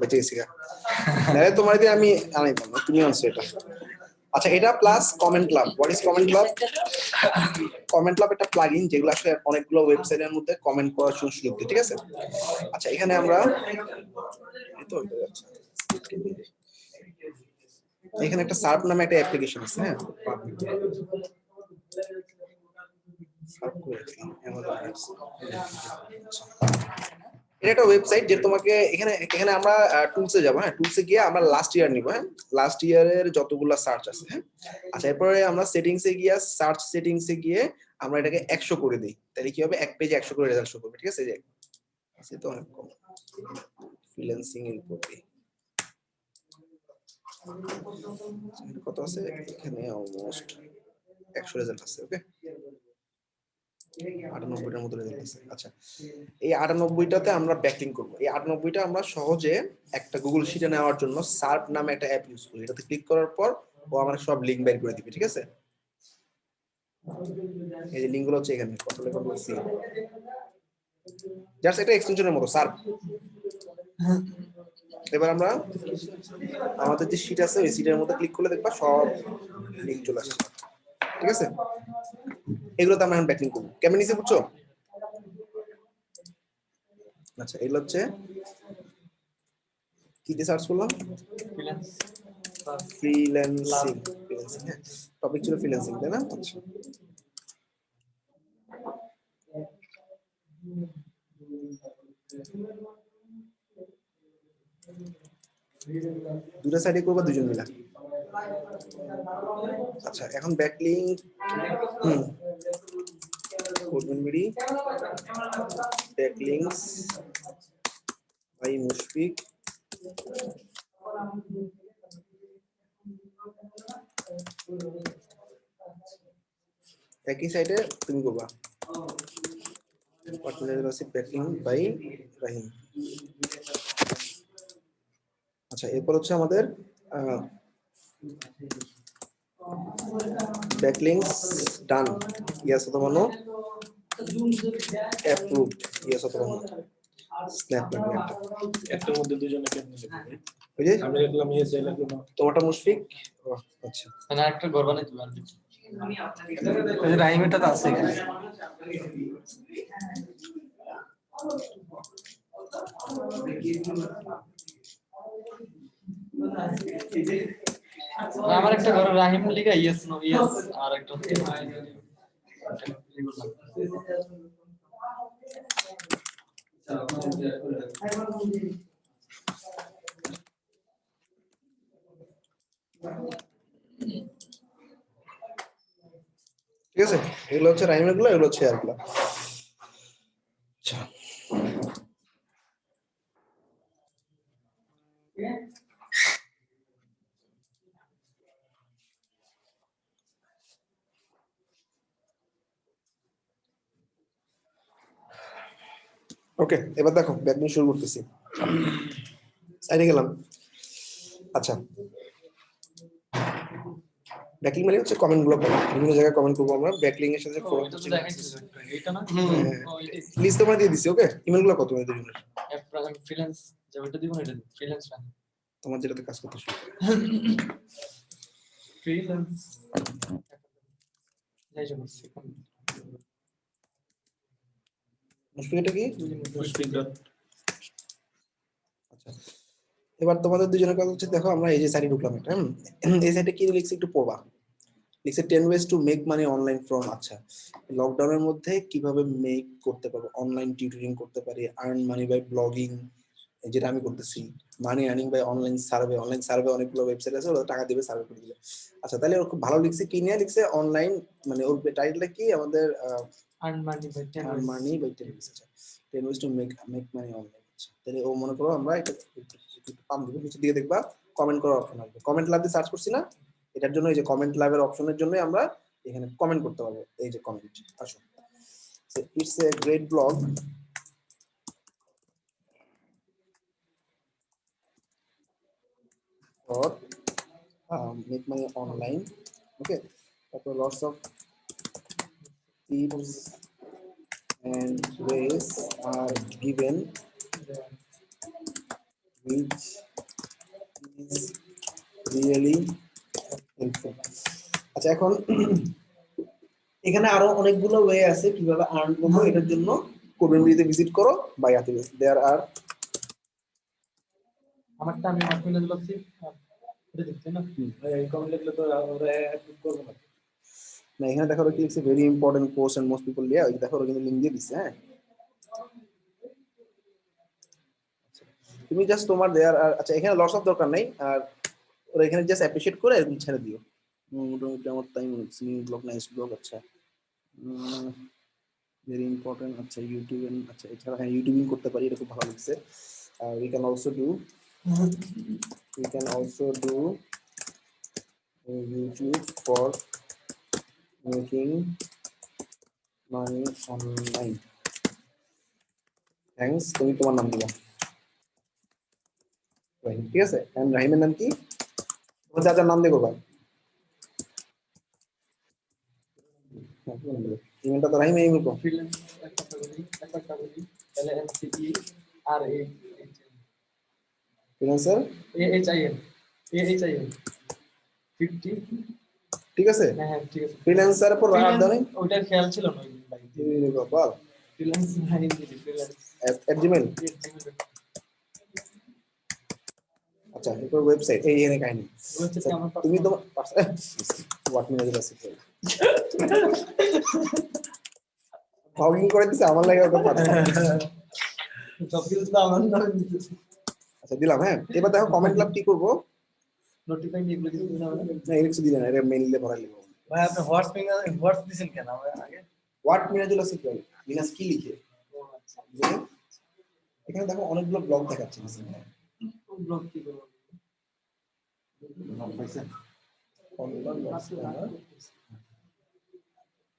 বেঁচে গেছি নাহলে তোমার দিয়ে আমি আনাইতাম না, তুমি আনছো এটা। আচ্ছা, এটা plus comment club. What is comment club? Comment club একটা প্লাগইন যেগুলো আসলে অনেকগুলো ওয়েবসাইটের মধ্যে কমেন্ট করার সুযোগ দেয়, ঠিক আছে? আচ্ছা, এখানে আমরা এখানে একটা সার্ভ নামে একটা অ্যাপ্লিকেশন আছে, হ্যাঁ। এটা একটা ওয়েবসাইট যে তোমাকে এখানে এখানে আমরা টুলসে যাবো, হ্যাঁ। টুলসে গিয়ে আমরা লাস্ট ইয়ার নিব, হ্যাঁ। লাস্ট ইয়ারের যতগুলো সার্চ আছে, হ্যাঁ। আচ্ছা, এরপরে আমরা সেটিংসে গিয়ে সার্চ সেটিংসে গিয়ে আমরা এটাকে 100 করে দিই। তাহলে কি হবে, এক পেজে 100 করে রেজাল্ট শো করবে, ঠিক আছে? সে তো অনেক কম। ফ্রিল্যান্সিং এর উপরে কত আছে? এখানে অলমোস্ট 100 রেজাল্ট আছে। ওকে, 98টার মতো রেজাল্ট আছে। আচ্ছা, এই 98টাতে আমরা ব্যাকলিং করব। এই 98টা আমরা সহজে একটা গুগল শিটে নেওয়ার জন্য সার্ভ নামে একটা অ্যাপ ইউজ করি। এটাতে ক্লিক করার পর ও আমার সব লিংক বের করে দিবে, ঠিক আছে? এই যে লিংকগুলো হচ্ছে এখানে কন্ট্রোল কন্ট্রোল সি, জাস্ট একটা এক্সটেনশনের মতো সার্ভ। এবার আমরা আমাদের যে শিট আছে ওই শিটের মধ্যে ক্লিক করলে দেখবা সব লিংক চলে আসছে, ঠিক আছে? এগুলোতে আমরা এখন ব্যাকলিং করব। কেমন নিচে বুঝছো? আচ্ছা, এগুলো হচ্ছে কি দিয়ে সার্চ করলাম? ফ্রিল্যান্সিং। ফ্রিল্যান্সিং, হ্যাঁ। টপিক ছিল ফ্রিল্যান্সিং, তাই না? আচ্ছা, দুটো সাইডে করবা দুজন মিলা। আচ্ছা, এখন ব্যাকলিংক করবেন মিডি ব্যাকলিংকস বাই মুশফিক। একই সাইডে তুমি করবা ব্যাকলিংক বাই রাহিম। আচ্ছা, এরপর হচ্ছে আমাদের ব্যাকলিংকস ডান, ইয়েস অথবা নো, অ্যাপ্রুভড, ইয়েস অথবা নো। স্ন্যাপ লাগবে একটার মধ্যে দুজনে কেমনে লিখবে? ওই যে আমরা লিখলাম ইয়েস, এ লাগলো না। তোমারটা মুশফিক। আচ্ছা, না একটা ঘর বানাইতে পারবে। ওই যে রাহিমেরটা তো আছে এখানে। আমার একটা ঘর রাহিম লিখা ইয়েস নো ইয়েস, আর একটা ঠিক আছে? এগুলো হচ্ছে রাইমের গুলো, এগুলো হচ্ছে এয়ারগুলো। আচ্ছা, ওকে, এবার দেখো ব্যাকলিং শুরু করতেছি। সাইডে গেলাম। আচ্ছা, ব্যাকলিং মানে হচ্ছে কমেন্ট গুলো করা, বিভিন্ন জায়গায় কমেন্ট করবো আমরা। ব্যাকলিং এর সাথে ফোরাম হচ্ছে এটা না, লিস্ট তোমরা দিয়ে দিছি। ওকে, ইমেল গুলো কত তোমাদের দুজনের? ফ্রিল্যান্স যেটা দিব না, এটা ফ্রিল্যান্স না, তোমার যেটাতে কাজ করতে শুরু করে ফ্রিল্যান্স এই জন্য মুশফিক, এটা কি? আচ্ছা, এবার তোমাদের দুজনের কাজ হচ্ছে, দেখো আমরা এই যে সাইটে ঢুকলাম, এটা এই সাইটে কি লিখছে একটু পড়বা। লিখছে 10 ways to make money online from. আচ্ছা, লকডাউনের মধ্যে কিভাবে মেক করতে পারবো, অনলাইন টিউটরিং করতে পারি, আর্ন মানি বাই ব্লগিং, যেটা আমি করতেছি, money earning by online survey. Online survey অনেকগুলো ওয়েবসাইট আছে, ওরা টাকা দিবে সার্ভে করে দিলে। আচ্ছা, তাহলে ওর খুব ভালো লিখছে, কি নিয়ে লিখছে? অনলাইন, মানে ওর টাইটেলটা কি আমাদের? Earn money by 10 earn money by 10 ways. আচ্ছা, 10 ways to make money online. আচ্ছা, তাহলে ও মনে করো আমরা এটা পাম দিব, নিচে দিয়ে দেখবা কমেন্ট করার অপশন আসবে। কমেন্ট ল্যাব দিয়ে সার্চ করছি না, এটার জন্য এই যে কমেন্ট ল্যাবের অপশনের জন্য আমরা এখানে কমেন্ট করতে পারবো। এই যে কমেন্ট, আসো, it's a great blog for make money online. Okay, তারপর lots of tips and ways are given which is really helpful. আচ্ছা এখন এখানে আরো অনেকগুলো ওয়ে আছে কিভাবে আর্ন করবো, এটার জন্য কোডেনবিডিতে ভিজিট করো বা ইয়াতে দেয়ার আর আমারটা আমি আমার ফোনে দিলাম এটা দেখতে না এই কমেন্ট লিখলে তো ওরা অ্যাপ্রুভ করবে না। না এখানে দেখো কি লিখছে very important course and most people লিয়া, দেখো ওরা কিন্তু লিংক দিয়ে দিচ্ছে। হ্যাঁ তুমি জাস্ট তোমার দেয়ার আর আচ্ছা এখানে লস অফ দরকার নাই, আর ওরা এখানে জাস্ট অ্যাপ্রিশিয়েট করে এরকম ছেড়ে দিও। মোটামুটি আমার তাই মনে হচ্ছে নিউ ব্লগ নাইস ব্লগ। আচ্ছা ভেরি ইম্পর্টেন্ট। আচ্ছা ইউটিউব, আচ্ছা এছাড়া হ্যাঁ ইউটিউবিং করতে পারি, এটা খুব ভালো লাগছে। We can also do YouTube for making money online. Thanks, তুমি তোমার নাম দিবা রাহিম, ঠিক আছে। এন্ড রাহিমের নাম কি? তোমার চাচার নাম দেখো ভাই, ইমেলটা তো রাহিম ইমেল করো। ফ্রিল্যান্স একটা বলি তাহলে এমসিই আর ফ্রিল্যান্সার এইচআইএম 50। ঠিক আছে, হ্যাঁ হ্যাঁ ঠিক আছে। ফ্রিল্যান্সার পর রাহাত দাও নাই ওইটার খেয়াল ছিল না ভাই। বাবা ফ্রিল্যান্স মানে কি ফ্রিল্যান্স @gmail। আচ্ছা এরপর ওয়েবসাইট এই এনে কাহিনী। ওয়েবসাইটে আমার তুমি তো হোয়াট মিনাজ আছে ব্লগিং করে দিছে আমার লাগে ওটা পাঠাও। সব কিছু তো আমার নামে দিতেছে। আচ্ছা দিলাম। হ্যাঁ এবার দেখো কমেন্ট ক্লাব কি করব, নোটিফাই এগুলো কিছু দিন হবে না এর কিছু দিলেন না, এটা মেইলে ভরা লিখব। ভাই আপনি হোয়াটস দিবেন কেন আমার আগে? হোয়াট মিনাজুল আছে কি মিনাজ কি লিখে ও আচ্ছা বুঝলেন? এখানে দেখো অনেকগুলো ব্লগ দেখাচ্ছে ব্লগ কি করব?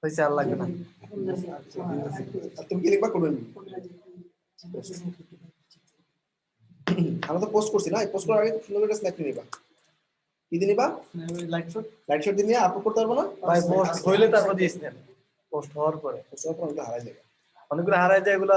হইছে আর লাগবে না। তুমি কি লিখবা করবেন? আমরা তো পোস্ট করছি না, পোস্ট করার আগে সুন্দর করে স্ন্যাপ নিবা। কি দিয়ে নিবা? লাইট শট দিয়ে নিয়ে আপলোড করতে পারবো না ভাই পোস্ট হইলে তারপর দিস দেন। পোস্ট হওয়ার পরে পোস্ট করার পর ওটা হারাই যাবে, অনেকগুলো হারায় যায়, এগুলো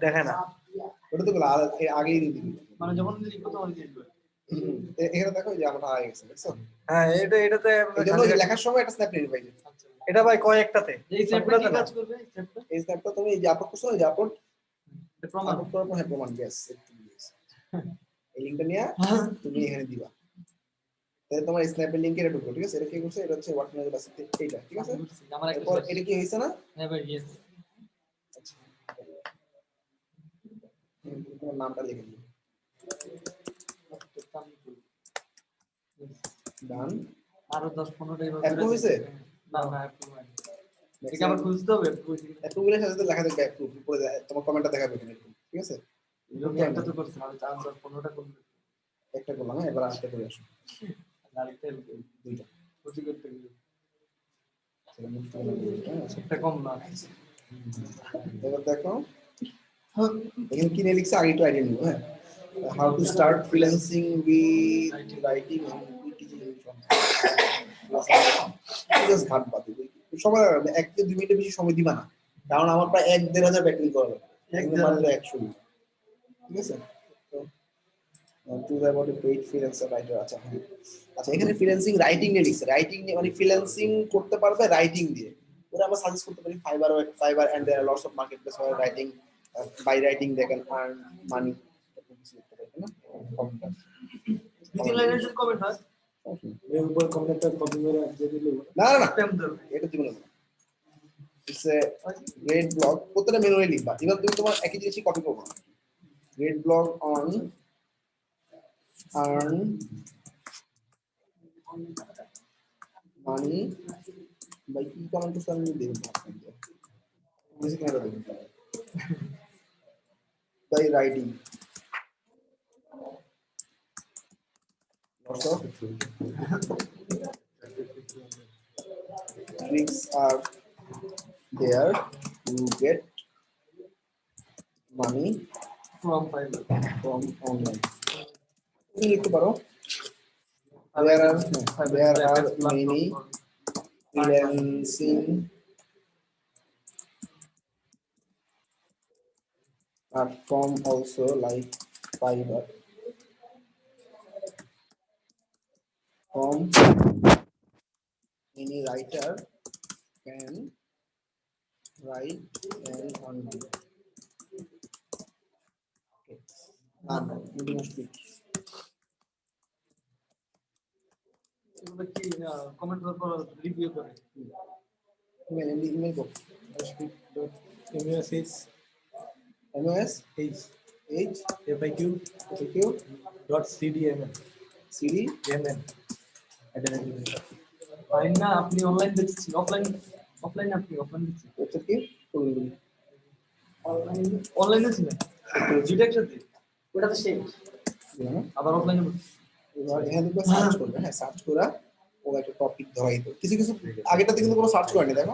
দেখায় না। ওটা তো আগেই দিয়ে দিবি, মানে যখন লিখবো তখন দিয়ে দিবে। এখানে দেখো যে আমার হারাই গেছে, দেখছো? হ্যাঁ এটাতে এই জন্য লেখার সময় একটা স্ন্যাপ নিয়ে নিবা। এটা ভাই কয়েকটাতে এই স্ন্যাপটা কি কাজ করবে? এই স্ন্যাপটা তুমি এই যে আপলোড করছো না, যে আপলোড প্রমাণ করার পর হ্যাঁ প্রমাণ গ্যাস এই লিংকটা নিয়ে তুমি এখানে দিবা, তাহলে তোমার স্ন্যাপের লিংকে এটা ঢুকবে। ঠিক আছে, এটা কি করছে, এটা হচ্ছে হোয়াট মিনাজুল আছে এইটা, ঠিক আছে। আমার একটা এরপর এটা কি হইছে না? হ্যাঁ ভাই ইয়েস। আচ্ছা তোমার নামটা লিখে দিই, ডান। আরো 10-15টা অ্যাপ্রুভ হইছে? না না অ্যাপ্রুভ হয়নি। এটা আবার খুঁজতে হবে। অ্যাপ্রুভ এর সাথে লেখা থাকবে অ্যাপ্রুভ, উপরে তোমার কমেন্টটা দেখাবে এখানে, ঠিক আছে। একটা তো করছি আমি 10-15টা করব। একটা করলাম, হ্যাঁ এবার আরেকটা করে আসো, আরেকটা দুইটা খুঁজি করতে গেলে আচ্ছা, একটা কম না। এবার দেখো এখানে কি নিয়ে লিখছে আগে একটু আইডিয়া নিব। হ্যাঁ how to start freelancing with writing and teaching just ঘাট বাদ দিবে সময় 1 থেকে 2 মিনিটের বেশি সময় দিবা না, কারণ আমার প্রায় 1-1.5 হাজার ব্যাকলিং করা লাগবে, একদম মাত্র 100, ঠিক আছে। To about a paid freelancer writer. আচ্ছা হ্যাঁ আচ্ছা এখানে ফ্রিল্যান্সিং রাইটিং নিয়ে লিখছে, রাইটিং নিয়ে মানে ফ্রিল্যান্সিং করতে পারবে রাইটিং দিয়ে, ওরা আমরা সাজেস্ট করতে পারি Fiverr and there are lots of market place for writing, by writing they can earn money. দ্বিতীয় লাইনের যে কমেন্ট হয় এর উপর কমেন্টটা কপি করে দিয়ে দিলে না না না এটা দিবেন না, ইটস এ গ্রেট ব্লগ, প্রত্যেকটা মেনুয়ালি লিখবা। এবার তুমি তোমার একই জিনিসই কপি করবে, great blog on earn money by কি কমেন্ট করতে আমি দেখব বেশি কেন দেখব by writing lots of tricks are there to get money from Fiverr from online. তুমি লিখতে পারো there are many freelancing platform also like Fiverr from any writer can write an online. Okay. Medium speed. এগুলো কি comment করার পর review করে Email go. MOS MOS H H FIQ FAQ dot CDMN CD MN fine না আপনি online দেখছেন offline আপনি offline দেখছেন website কি করবেন অনলাইনে ছিলেন দুইটা একসাথে ওটা তো সেই আবার অফলাইনে এবার এখানে দেখবে সার্চ করবে, হ্যাঁ সার্চ করা ও একটা টপিক ধরাই দেবে। কিছু কিছু আগেটাতে কিন্তু কোনো সার্চ করেনি, দেখো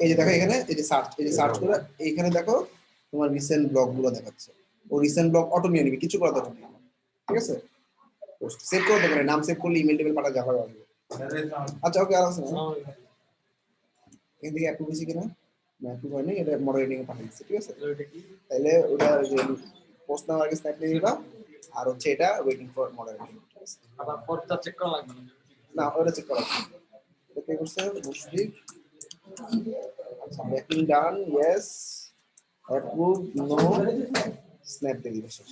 এই যে দেখো এখানে এই যে সার্চ করে এইখানে দেখো তোমার রিসেন্ট ব্লগ গুলো দেখাচ্ছে। ও রিসেন্ট ব্লগ অটো নিয়ে নিবে, কিছু করা দরকার নেই, ঠিক আছে। সেভ করে দেবে, নাম সেভ করলে ইমেল টেবিল পাঠা যাবে। আচ্ছা ওকে, আর আছে না এখান থেকে অ্যাপ্রুভ হয়েছে কিনা না অ্যাপ্রুভ হয়নি, এটা মডারেটিং এ পাঠিয়ে দিচ্ছে, ঠিক আছে। তাহলে ওটা যে পোস্ট নাও আগে স্ন্যাপ নিয়ে নিবা, আর হচ্ছে এটা ওয়েটিং ফর মডারেটিং, ঠিক আছে। আবার পরটা চেক করা লাগবে না ওটা চেক করা এটা কে করছে মুশফিক। আচ্ছা ব্যাকিং ডান, ইয়েস অ্যাপ্রুভ, নো স্ন্যাপ দিয়ে দিবে শেষ।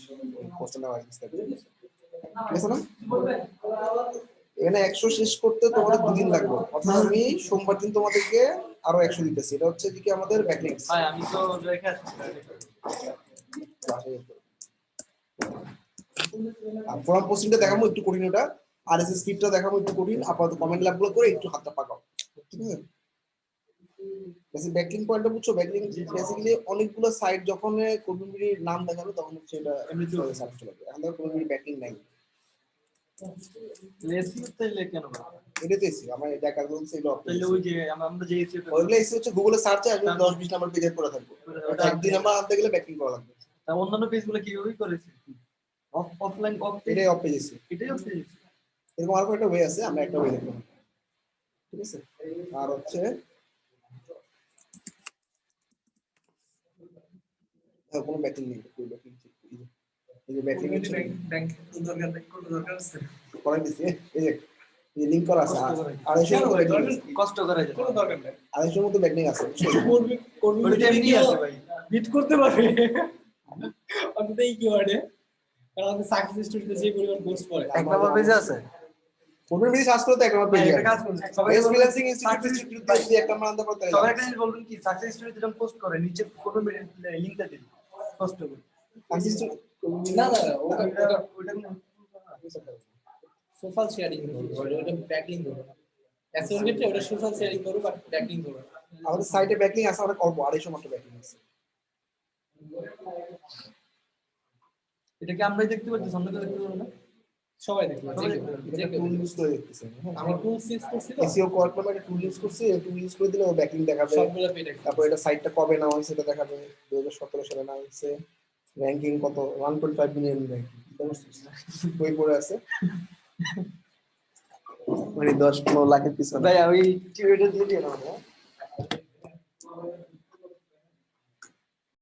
পোস্ট নাও আগে স্ন্যাপ দিয়ে দিবে, ঠিক আছে না। এখানে 100 শেষ করতে তোমাদের 2 দিন লাগবে, অর্থাৎ আমি সোমবার দিন তোমাদেরকে আরো 100 দিতেছি। এটা হচ্ছে কি আমাদের ব্যাকলিংস। ভাই আমি তো রেখে আসছি আর ফর্ম পোস্টিংটা দেখাবো একটু কঠিন, ওটা আরএসএস স্ক্রিপ্টটা দেখাবো একটু কঠিন। আপাতত কমেন্ট ল্যাবগুলো করে একটু হাতটা পাকাও, ঠিক আছে। বেসিক ব্যাকলিং পয়েন্টটা বুঝছো, ব্যাকলিং বেসিক্যালি অনেকগুলো সাইট যখন কমিউনিটির নাম দেখাবে তখন হচ্ছে এটা এমনিতে সার্চ চলে যাবে। এখন দেখো কমিউনিটি ব্যাকলিং নাই, লেসি তাইলে কেন না এটাতে এসি আমার এটা কাজ বলছে এগুলো তাইলে ওই যে আমরা যে এসি ওইগুলো এসি হচ্ছে গুগলে সার্চে আসবে 10-20 নাম্বার পেজে পড়ে থাকবে, ওটা একদিন নাম্বার আনতে গেলে ব্যাকলিং করা লাগবে। তার অন্যান্য পেজগুলো কিভাবে করেছে অফলাইন এটাই অফ পেজ এসি, এটাই অফ পেজ এরকম আরো একটা ওয়ে আছে, আমরা একটা ওয়ে দেখব, ঠিক আছে। আর হচ্ছে কোনো ব্যাকলিং নেই, কোনো ব্যাকলিং ঠিক এই যে ব্যাকলিং হচ্ছে ব্যাংক দরকার আছে করাই দিছে, এই যে লিংক করা আছে 250 মতো ব্যাকলিং, কষ্ট করে যায় কোনো দরকার নেই 250 মতো ব্যাকলিং আছে, কর্মী ওটা এমনি আছে ভাই বিট করতে পারবে অন্তত এই কিওয়ার্ডে, কারণ আমাদের সাকসেস স্টোরিতে যে পরিমাণ পোস্ট পড়ে এক নাম্বার পেজে আছে কোন পেজে সার্চ করতে এক নাম্বার পেজে একটা কাজ করুন সবাই ফ্রিল্যান্সিং ইনস্টিটিউট দিয়ে এক নাম্বার আনতে পারতে সবাই একটা জিনিস বলবেন কি সাকসেস স্টোরিতে যখন পোস্ট করে নিচে কোনো লিংকটা দিন পোস্ট করুন না না ওটা সোশ্যাল শেয়ারিং ওটা ব্যাকলিং করবে না অ্যাসের ক্ষেত্রে ওটা সোশ্যাল শেয়ারিং করবে বাট ব্যাকলিং করবে না। আমাদের সাইটে ব্যাকলিং আছে অনেক অল্প, 250 মাত্র ব্যাকলিং আছে। এটা কি আমরাই দেখতে পাচ্ছি, সামনে তো দেখতে পারবো না সবাই দেখবে এটা টুল ইউজ করে দেখতেছি, আমরা টুলস ইউজ করছি তো এসইও কোয়ার্ক নামে একটা টুল ইউজ করছি, এই টুল ইউজ করে দিলে ও ব্যাকলিং দেখাবে, সবগুলো পেয়ে দেখবে। তারপর এটা সাইটটা কবে নাও হয়েছে এটা দেখাবে, 2017 সালে নাও হয়েছে, র‍্যাঙ্কিং কত 1.5 মিলিয়ন র‍্যাঙ্কিং, বই পড়ে আছে মানে 10-15 লাখের পিছনে। ভাই ওই টিউটোরিয়াল দিয়ে দিলাম